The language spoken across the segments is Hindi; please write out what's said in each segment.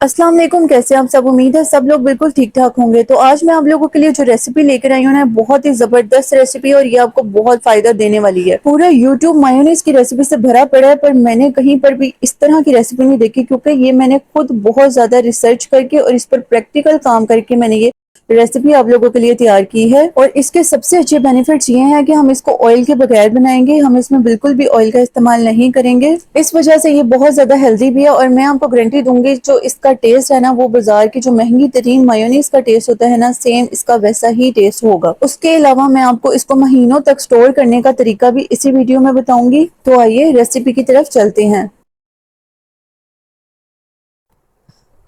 अस्सलाम वालेकुम। कैसे आप सब? उम्मीद है सब लोग बिल्कुल ठीक ठाक होंगे। तो आज मैं आप लोगों के लिए जो रेसिपी लेकर आई हूँ ना, बहुत ही जबरदस्त रेसिपी है और ये आपको बहुत फायदा देने वाली है। पूरा यूट्यूब मायोनीज की रेसिपी से भरा पड़ा है, पर मैंने कहीं पर भी इस तरह की रेसिपी नहीं देखी, क्योंकि ये मैंने खुद बहुत ज्यादा रिसर्च करके और इस पर प्रैक्टिकल काम करके मैंने ये रेसिपी आप लोगों के लिए तैयार की है। और इसके सबसे अच्छे बेनिफिट्स ये हैं कि हम इसको ऑयल के बगैर बनाएंगे, हम इसमें बिल्कुल भी ऑयल का इस्तेमाल नहीं करेंगे। इस वजह से ये बहुत ज्यादा हेल्दी भी है और मैं आपको गारंटी दूंगी जो इसका टेस्ट है ना, वो बाजार की जो महंगी तरीन मायोनीज का टेस्ट होता है ना, सेम इसका वैसा ही टेस्ट होगा। उसके अलावा मैं आपको इसको महीनों तक स्टोर करने का तरीका भी इसी वीडियो में बताऊंगी। तो आइए रेसिपी की तरफ चलते हैं।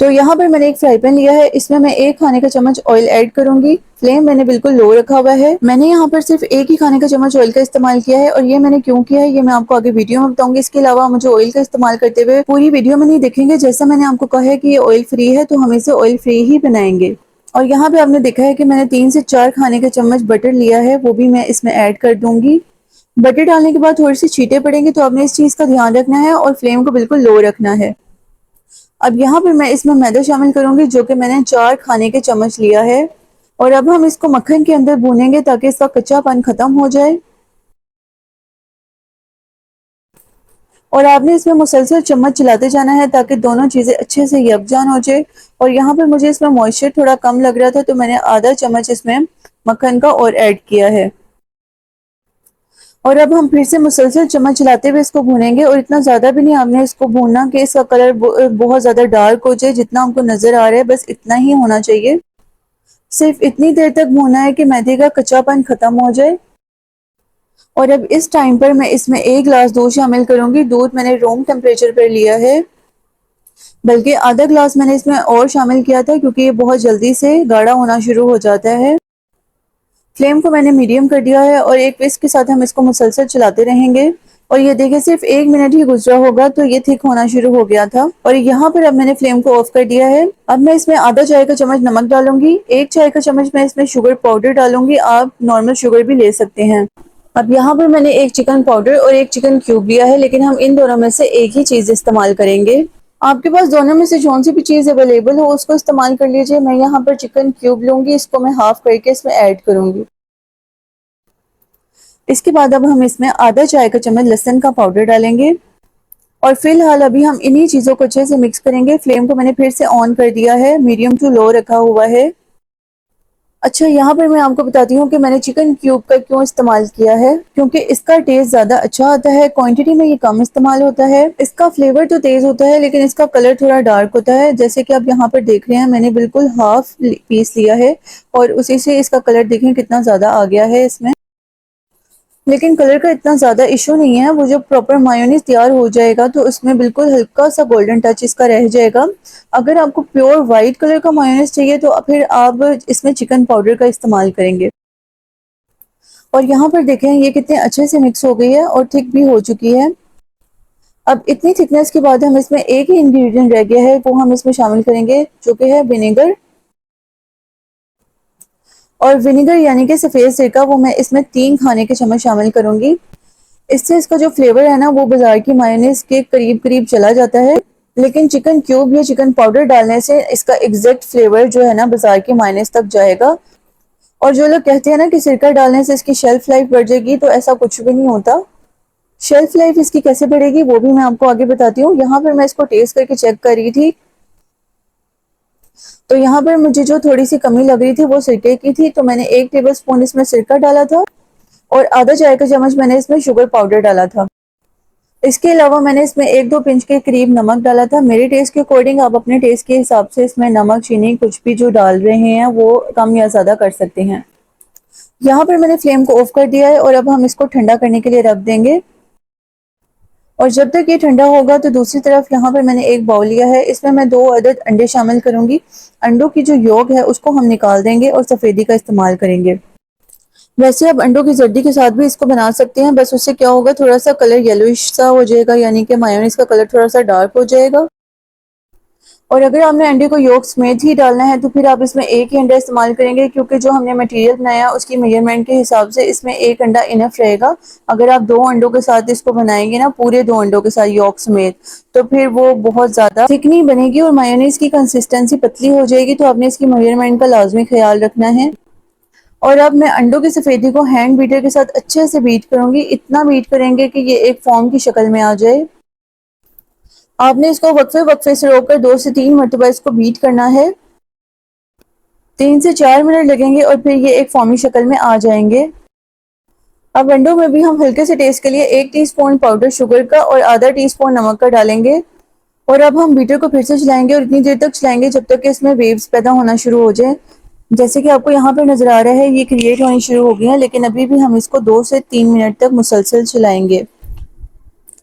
तो यहाँ पर मैंने एक फ्राई पैन लिया है, इसमें मैं 1 खाने का चम्मच ऑयल ऐड करूंगी। फ्लेम मैंने बिल्कुल लो रखा हुआ है। मैंने यहाँ पर सिर्फ 1 ही खाने का चम्मच ऑयल का इस्तेमाल किया है और ये मैंने क्यों किया है ये मैं आपको आगे वीडियो में बताऊंगी। इसके अलावा मुझे ऑयल का इस्तेमाल करते हुए पूरी वीडियो में नहीं देखेंगे, जैसा मैंने आपको कहा है कि ये ऑयल फ्री है तो हम इसे ऑयल फ्री ही बनाएंगे। और यहाँ पे आपने देखा है कि मैंने 3 से 4 खाने का चम्मच बटर लिया है, वो भी मैं इसमें ऐड कर दूंगी। बटर डालने के बाद थोड़ी सी छींटे पड़ेंगे तो आपने इस चीज का ध्यान रखना है और फ्लेम को बिल्कुल लो रखना है। अब यहाँ पर मैं इसमें मैदा शामिल करूंगी, जो कि मैंने 4 खाने के चम्मच लिया है। और अब हम इसको मक्खन के अंदर भूनेंगे ताकि इसका कच्चापन खत्म हो जाए। और आपने इसमें मुसलसल चम्मच चलाते जाना है ताकि दोनों चीजें अच्छे से यकजान हो जाए। और यहाँ पर मुझे इसमें मॉइस्चर थोड़ा कम लग रहा था तो मैंने आधा चम्मच इसमें मक्खन का और ऐड किया है। और अब हम फिर से मुसलसल चम्मच चलाते हुए इसको भूनेंगे और इतना ज्यादा भी नहीं आपने इसको भूनना कि इसका कलर बहुत ज्यादा डार्क हो जाए। जितना हमको नजर आ रहा है बस इतना ही होना चाहिए। सिर्फ इतनी देर तक भूनना है कि मैदे का कच्चापन खत्म हो जाए। और अब इस टाइम पर मैं इसमें 1 गिलास दूध शामिल करूंगी। दूध मैंने रूम टेम्परेचर पर लिया है, बल्कि आधा गिलास मैंने इसमें और शामिल किया था क्योंकि ये बहुत जल्दी से गाढ़ा होना शुरू हो जाता है। फ्लेम को मैंने मीडियम कर दिया है और एक विस्क के साथ हम इसको मुसलसल चलाते रहेंगे। और ये देखिए सिर्फ 1 मिनट ही गुजरा होगा तो ये थिक होना शुरू हो गया था। और यहाँ पर अब मैंने फ्लेम को ऑफ कर दिया है। अब मैं इसमें आधा चाय का चम्मच नमक डालूंगी, 1 चाय का चम्मच मैं इसमें शुगर पाउडर डालूंगी। आप नॉर्मल शुगर भी ले सकते हैं। अब यहाँ पर मैंने एक चिकन पाउडर और एक चिकन क्यूब लिया है, लेकिन हम इन दोनों में से एक ही चीज इस्तेमाल करेंगे। आपके पास दोनों में से कौन सी भी चीज अवेलेबल हो उसको इस्तेमाल कर लीजिए। मैं यहाँ पर चिकन क्यूब लूंगी, इसको मैं हाफ करके इसमें ऐड करूंगी। इसके बाद अब हम इसमें आधा चाय का चम्मच लहसुन का पाउडर डालेंगे। और फिलहाल अभी हम इन्हीं चीजों को अच्छे से मिक्स करेंगे। फ्लेम को मैंने फिर से ऑन कर दिया है, मीडियम टू लो रखा हुआ है। अच्छा, यहाँ पर मैं आपको बताती हूँ कि मैंने चिकन क्यूब का क्यों इस्तेमाल किया है, क्योंकि इसका टेस्ट ज्यादा अच्छा आता है। क्वांटिटी में ये कम इस्तेमाल होता है। इसका फ्लेवर तो तेज होता है लेकिन इसका कलर थोड़ा डार्क होता है। जैसे कि आप यहाँ पर देख रहे हैं मैंने बिल्कुल हाफ पीस लिया है और उसी से इसका कलर देखें कितना ज्यादा आ गया है इसमें। लेकिन कलर का इतना ज्यादा इशू नहीं है, वो जब प्रॉपर मायोनीज तैयार हो जाएगा तो उसमें बिल्कुल हल्का सा गोल्डन टच इसका रह जाएगा। अगर आपको प्योर वाइट कलर का मायोनीज चाहिए तो फिर आप इसमें चिकन पाउडर का इस्तेमाल करेंगे। और यहाँ पर देखें ये कितने अच्छे से मिक्स हो गई है और थिक भी हो चुकी है। अब इतनी थिकनेस के बाद हम इसमें एक ही इंग्रेडिएंट रह गया है, वो हम इसमें शामिल करेंगे, जो कि है विनेगर। और विनेगर यानी कि सफेद सिरका, वो मैं इसमें 3 खाने के चम्मच शामिल करूंगी। इससे इसका जो फ्लेवर है ना, वो बाजार की मायोनीज के करीब करीब चला जाता है। लेकिन चिकन क्यूब या चिकन पाउडर डालने से इसका एग्जैक्ट फ्लेवर जो है ना बाजार की मायोनीज तक जाएगा। और जो लोग कहते हैं ना कि सिरका डालने से इसकी शेल्फ लाइफ बढ़ जाएगी, तो ऐसा कुछ भी नहीं होता। शेल्फ लाइफ इसकी कैसे बढ़ेगी वो भी मैं आपको आगे बताती हूँ। यहाँ पर मैं इसको टेस्ट करके चेक कर रही थी, तो यहाँ पर मुझे जो थोड़ी सी कमी लग रही थी वो सिरके की थी, तो मैंने 1 टेबल स्पून इसमें सिरका डाला था और आधा चाय का चम्मच मैंने इसमें शुगर पाउडर डाला था। इसके अलावा मैंने इसमें 1-2 पिंच के करीब नमक डाला था। मेरे टेस्ट के अकॉर्डिंग आप अपने टेस्ट के हिसाब से इसमें नमक चीनी कुछ भी जो डाल रहे हैं वो कम या ज्यादा कर सकते हैं। यहाँ पर मैंने फ्लेम को ऑफ कर दिया है और अब हम इसको ठंडा करने के लिए रख देंगे। और जब तक ये ठंडा होगा तो दूसरी तरफ यहाँ पर मैंने एक बाउल लिया है, इसमें मैं 2 अदद अंडे शामिल करूंगी। अंडों की जो योक है उसको हम निकाल देंगे और सफेदी का इस्तेमाल करेंगे। वैसे आप अंडों की जर्दी के साथ भी इसको बना सकते हैं, बस उससे क्या होगा थोड़ा सा कलर येलोइश सा हो जाएगा, यानी कि मायोनीज का कलर थोड़ा सा डार्क हो जाएगा। और अगर आपने अंडे को योक समेत ही डालना है तो फिर आप इसमें एक ही अंडा इस्तेमाल करेंगे, क्योंकि जो हमने मटेरियल बनाया उसकी मेजरमेंट के हिसाब से इसमें एक अंडा इनफ रहेगा। अगर आप दो अंडों के साथ इसको बनाएंगे ना, पूरे दो अंडों के साथ योक समेत, तो फिर वो बहुत ज़्यादा थिक नहीं बनेगी और मायोनीज की कंसिस्टेंसी पतली हो जाएगी। तो आपने इसकी मेजरमेंट का लाजमी ख्याल रखना है। और अब मैं अंडों की सफ़ेदी को हैंड बीटर के साथ अच्छे से बीट करूंगी। इतना बीट करेंगे कि ये एक फॉर्म की शक्ल में आ जाए। आपने इसको वक्फे वक्फे से रोककर 2 से 3 मरतबा इसको बीट करना है। 3 से 4 मिनट लगेंगे और फिर ये एक फॉर्मी शक्ल में आ जाएंगे। अब अंडों में भी हम हल्के से टेस्ट के लिए 1 टीस्पून पाउडर शुगर का और आधा टीस्पून नमक का डालेंगे। और अब हम बीटर को फिर से चलाएंगे और इतनी देर तक चलाएंगे जब तक कि इसमें वेव्स पैदा होना शुरू हो जाए। जैसे कि आपको यहाँ पर नजर आ रहा है, ये क्रिएट होनी शुरू हो गई है, लेकिन अभी भी हम इसको 2 से 3 मिनट तक मुसलसल चलाएंगे।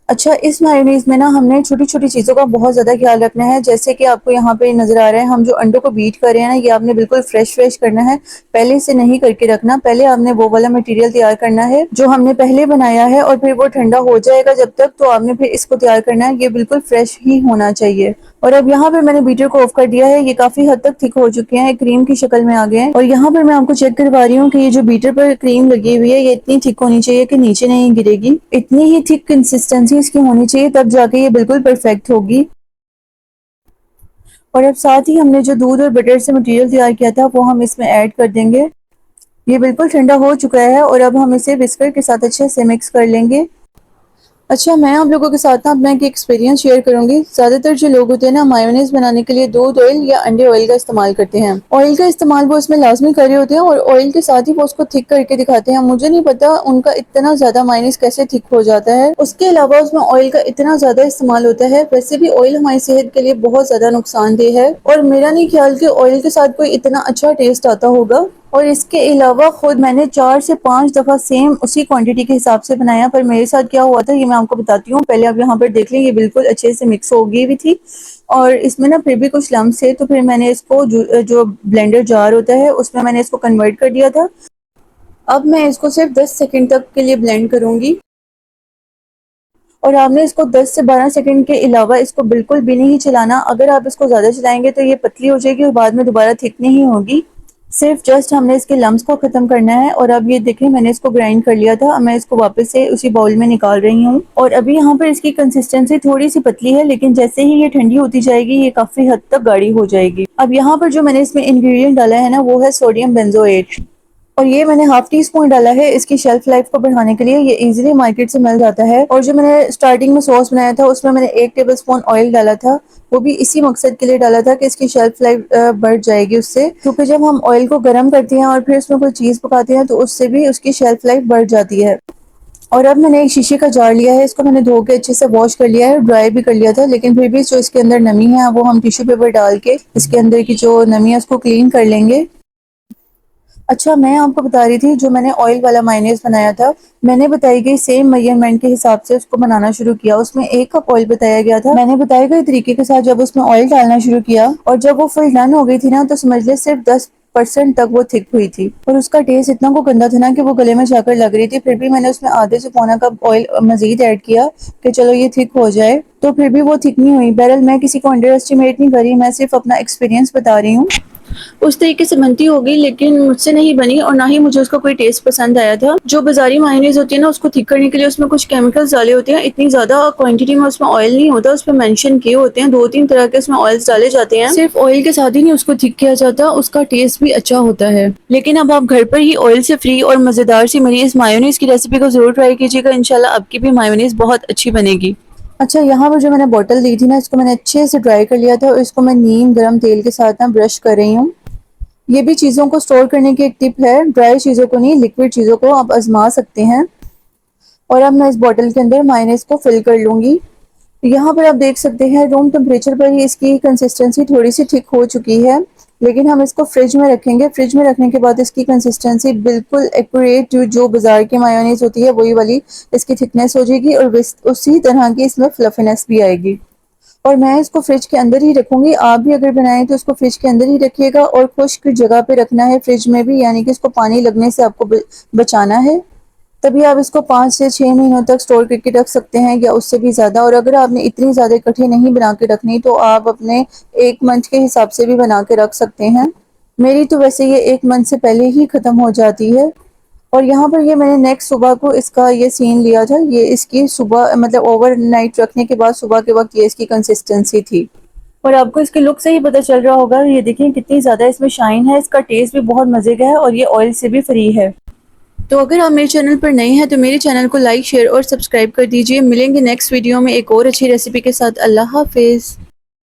अच्छा, इस मायोनीज में ना हमने छोटी छोटी चीज़ों का बहुत ज़्यादा ख्याल रखना है। जैसे कि आपको यहाँ पे नज़र आ रहा है, हम जो अंडों को बीट कर रहे हैं ना, ये आपने बिल्कुल फ्रेश फ्रेश करना है, पहले से नहीं करके रखना। पहले आपने वो वाला मटेरियल तैयार करना है जो हमने पहले बनाया है, और फिर वो ठंडा हो जाएगा जब तक, तो आपने फिर इसको तैयार करना है। ये बिल्कुल फ्रेश ही होना चाहिए। और अब यहाँ पर मैंने बीटर को ऑफ कर दिया है। ये काफ़ी हद तक थिक हो चुके हैं, क्रीम की शक्ल में आ गए हैं। और यहाँ पर मैं आपको चेक करवा रही हूँ कि ये जो बीटर पर क्रीम लगी हुई है, ये इतनी थिक होनी चाहिए कि नीचे नहीं गिरेगी। इतनी ही थिक कंसिस्टेंसी इसकी होनी चाहिए, तब जाके ये बिल्कुल परफेक्ट होगी। और अब साथ ही हमने जो दूध और बटर से मटेरियल तैयार किया था वो हम इसमें ऐड कर देंगे। ये बिल्कुल ठंडा हो चुका है और अब हम इसे बिस्किट के साथ अच्छे से मिक्स कर लेंगे। अच्छा, मैं आप लोगों के साथ ना अपना एक एक्सपीरियंस शेयर करूंगी। ज़्यादातर जो लोग होते हैं ना, मायोनीज बनाने के लिए दूध ऑयल या अंडे ऑयल का इस्तेमाल करते हैं। ऑयल का इस्तेमाल वो इसमें लाजमी कर रहे होते हैं और ऑयल के साथ ही वो उसको थिक करके दिखाते हैं। मुझे नहीं पता उनका इतना ज़्यादा मायोनीज कैसे थिक हो जाता है। उसके अलावा उसमें ऑयल का इतना ज़्यादा इस्तेमाल होता है। वैसे भी ऑयल हमारी सेहत के लिए बहुत ज़्यादा नुकसानदेह है, और मेरा नहीं ख्याल कि ऑयल के साथ कोई इतना अच्छा टेस्ट आता होगा। और इसके अलावा खुद मैंने 4 से 5 दफ़ा सेम उसी क्वांटिटी के हिसाब से बनाया, पर मेरे साथ क्या हुआ था ये मैं आपको बताती हूँ। पहले आप यहाँ पर देख लें, ये बिल्कुल अच्छे से मिक्स हो गई हुई थी और इसमें ना फिर भी कुछ लम्स थे। तो फिर मैंने इसको जो ब्लेंडर जार होता है उसमें मैंने इसको कन्वर्ट कर दिया था। अब मैं इसको सिर्फ 10 सेकेंड तक के लिए ब्लेंड करूँगी। और आपने इसको 10 से 12 सेकंड के अलावा इसको बिल्कुल भी नहीं चलाना। अगर आप इसको ज़्यादा चलाएंगे तो ये पतली हो जाएगी और बाद में दोबारा थिक नहीं होगी। सिर्फ जस्ट हमने इसके लम्स को ख़त्म करना है। और अब ये देखें, मैंने इसको ग्राइंड कर लिया था। अब मैं इसको वापस से उसी बाउल में निकाल रही हूँ। और अभी यहाँ पर इसकी कंसिस्टेंसी थोड़ी सी पतली है, लेकिन जैसे ही ये ठंडी होती जाएगी ये काफ़ी हद तक गाढ़ी हो जाएगी। अब यहाँ पर जो मैंने इसमें इंग्रेडिएंट डाला है ना, वो है सोडियम बेंजोएट। और ये मैंने ½ टीस्पून डाला है इसकी शेल्फ लाइफ को बढ़ाने के लिए। ये इजीली मार्केट से मिल जाता है। और जो मैंने स्टार्टिंग में सॉस बनाया था उसमें मैंने 1 टेबलस्पून ऑयल डाला था। वो भी इसी मकसद के लिए डाला था कि इसकी शेल्फ लाइफ बढ़ जाएगी उससे, क्योंकि जब हम ऑयल को गर्म करते हैं और फिर उसमें कोई चीज़ पकाते हैं तो उससे भी उसकी शेल्फ लाइफ बढ़ जाती है। और अब मैंने एक शीशे का जार लिया है, इसको मैंने धो के अच्छे से वॉश कर लिया है, ड्राई भी कर लिया था, लेकिन फिर भी जो इसके अंदर नमी है वो हम टिश्यू पेपर डाल के इसके अंदर की जो नमी है उसको क्लीन कर लेंगे। अच्छा, मैं आपको बता रही थी, जो मैंने ऑयल वाला मायोनीज बनाया था, मैंने बताई गई सेम मेजरमेंट के हिसाब से उसको बनाना शुरू किया। उसमें 1 कप ऑयल बताया गया था। मैंने बताए गए तरीके के साथ जब उसमें ऑयल डालना शुरू किया और जब वो फुल डन हो गई थी ना, तो समझ ले सिर्फ 10% तक वो थिक हुई थी। और उसका टेस्ट इतना को गंदा था ना कि वो गले में जाकर लग रही थी। फिर भी मैंने उसमें आधे से पौना कप ऑयल मजीद ऐड किया कि चलो ये थिक हो जाए, तो फिर भी वो थिक नहीं हुई। बहरहाल मैं किसी को अंडर एस्टिमेट नहीं कर रही, मैं सिर्फ अपना एक्सपीरियंस बता रही हूँ। उस तरीके से बनती हो गई, लेकिन मुझसे नहीं बनी और ना ही मुझे उसका कोई टेस्ट पसंद आया था। जो बाजारी मायोनीज होती है ना, उसको थिक करने के लिए उसमें कुछ केमिकल्स डाले होते हैं। इतनी ज़्यादा क्वांटिटी में उसमें ऑयल नहीं होता, उसमें मेंशन किए होते हैं 2-3 तरह के उसमें ऑयल्स डाले जाते हैं। सिर्फ ऑयल के साथ ही नहीं उसको थिक किया जाता, उसका टेस्ट भी अच्छा होता है। लेकिन अब आप घर पर ही ऑयल से फ्री और मज़ेदार सी मेरी इस मायोनीज की रेसिपी को ज़रूर ट्राई कीजिएगा। इंशाल्लाह आपकी भी मायोनीज बहुत अच्छी बनेगी। अच्छा, यहाँ पर जो मैंने बॉटल ली थी ना, इसको मैंने अच्छे से ड्राई कर लिया था और इसको मैं नीम गर्म तेल के साथ ना ब्रश कर रही हूँ। ये भी चीज़ों को स्टोर करने की एक टिप है, ड्राई चीज़ों को नहीं, लिक्विड चीज़ों को आप आजमा सकते हैं। और अब मैं इस बॉटल के अंदर मायोनीज को फिल कर लूँगी। यहाँ पर आप देख सकते हैं रूम टेम्परेचर पर ही इसकी कंसिस्टेंसी थोड़ी सी ठीक हो चुकी है, लेकिन हम इसको फ्रिज में रखेंगे। फ्रिज में रखने के बाद इसकी कंसिस्टेंसी बिल्कुल एक्यूरेट जो बाजार की मायोनीज होती है वही वाली इसकी थिकनेस हो जाएगी और उसी तरह की इसमें फ्लफीनेस भी आएगी। और मैं इसको फ्रिज के अंदर ही रखूंगी। आप भी अगर बनाएं तो इसको फ्रिज के अंदर ही रखिएगा और खुश्क जगह पे रखना है फ्रिज में भी, यानी कि इसको पानी लगने से आपको बचाना है। तभी आप इसको 5 से 6 महीनों तक स्टोर करके रख सकते हैं या उससे भी ज़्यादा। और अगर आपने इतनी ज़्यादा इकट्ठी नहीं बना के रखनी तो आप अपने 1 मंथ के हिसाब से भी बना के रख सकते हैं। मेरी तो वैसे ये 1 मंथ से पहले ही ख़त्म हो जाती है। और यहाँ पर ये मैंने नेक्स्ट सुबह को इसका ये सीन लिया था, ये इसकी सुबह मतलब ओवरनाइट रखने के बाद सुबह के वक्त ये इसकी कंसिस्टेंसी थी। और आपको इसके लुक से ही पता चल रहा होगा, ये देखिए कितनी ज़्यादा इसमें शाइन है, इसका टेस्ट भी बहुत मज़े का है और ये ऑयल से भी फ्री है। तो अगर आप मेरे चैनल पर नए हैं तो मेरे चैनल को लाइक शेयर और सब्सक्राइब कर दीजिए। मिलेंगे नेक्स्ट वीडियो में एक और अच्छी रेसिपी के साथ। अल्लाह हाफिज़।